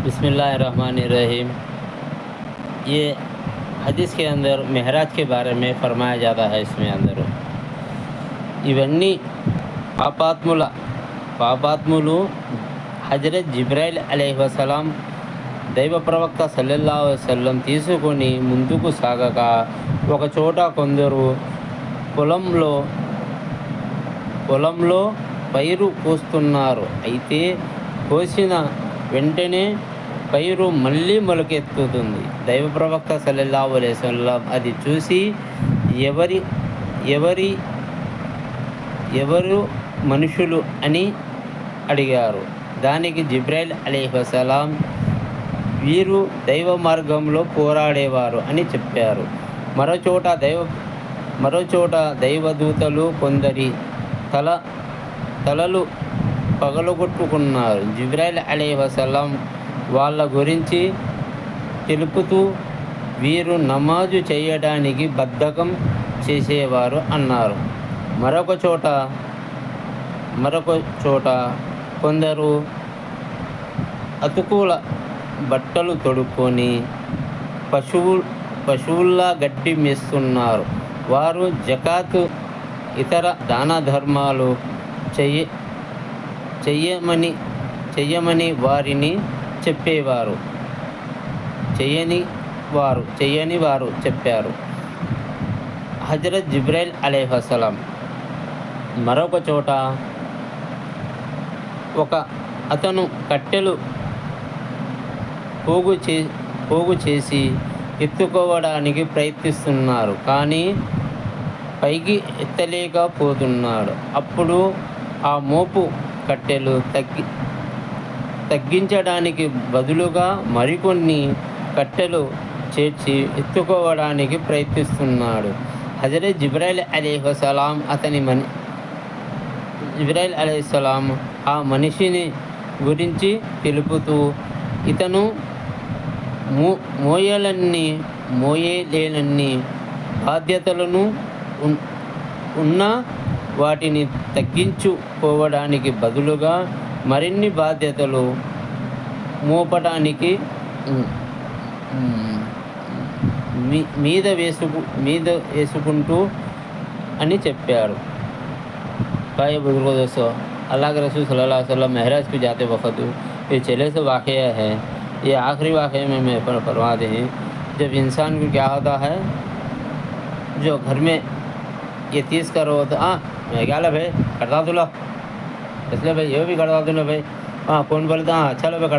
बिस्मिल्लाहिर्रहमानिर्रहीम। ये हदीस के अंदर महराज के बारे में फरमाया जाता है। इसमें अंदर ఇవన్నీ పాపాత్ములు హజరత్ జిబ్రాయిల్ అలైహిస్సలాం దైవ ప్రవక్త సల్లల్లాహు అలైహి వసల్లం తీసుకొని ముందుకు సాగగా ఒకచోట కొందరు పొలంలో పైరు కోస్తున్నారు. అయితే కోసిన వెంటనే పైరు మళ్ళీ మొలకెత్తుతుంది. దైవ ప్రవక్త సల్లల్లాహు అలైహి వసల్లం అది చూసి ఎవరు మనుషులు అని అడిగారు. దానికి జిబ్రాయిల్ అలైహిస్సలాం వీరు దైవ మార్గంలో పోరాడేవారు అని చెప్పారు. మరోచోట దైవదూతలు కొందరి తలలు పగలగొట్టుకున్నారు. జిబ్రాయిల్ అలైహిస్సలాం వాళ్ళ గురించి తెలుపుతూ వీరు నమాజు చేయడానికి బద్ధకం చేసేవారు అన్నారు. మరొక చోట కొందరు అతుకుల బట్టలు తొడుక్కొని పశువుల్లా గడ్డి మేస్తున్నారు. వారు జకాత్ ఇతర దాన ధర్మాలు చెయ్యమని వారిని చెప్పేవారు. చెయ్యని వారు చెప్పారు. హజరత్ జిబ్రాయిల్ అలైహిస్సలాం మరొక చోట ఒక అతను కట్టెలు పోగు చేసి ఎత్తుకోవడానికి ప్రయత్నిస్తున్నారు, కానీ పైకి ఎత్తలేకపోతున్నాడు. అప్పుడు ఆ మోపు కట్టెలు తగ్గించడానికి బదులుగా మరికొన్ని కట్టెలు చేర్చి ఎత్తుకోవడానికి ప్రయత్నిస్తున్నాడు. హజరత్ జిబ్రాయిల్ అలైహిస్సలాం ఆ మనిషిని గురించి తెలుపుతూ ఇతను మోయలేనన్ని బాధ్యతలను ఉన్న వాటిని తగ్గించుకోవడానికి బదులుగా మరిన్ని బాధ్యతలు మోపడానికి మీద వేసుకుంటూ అని చెప్పారు. भाई बुजुर्गों दोस्तों, अल्लाह के रसूल सल्लल्लाहु अलैहि वसल्लम महराज को जाते वक्त ये चले से वाक़या है। ये आखिरी वाक़े में मैं फरमाते हैं, जब इंसान को क्या होता है, जो घर में ये तीस कर रहा होता, हाँ मैं क्या ला भाई करता तुला, इसलिए भाई ये भी करता तुला भाई, हाँ कौन बोलता, हाँ चलो भाई करता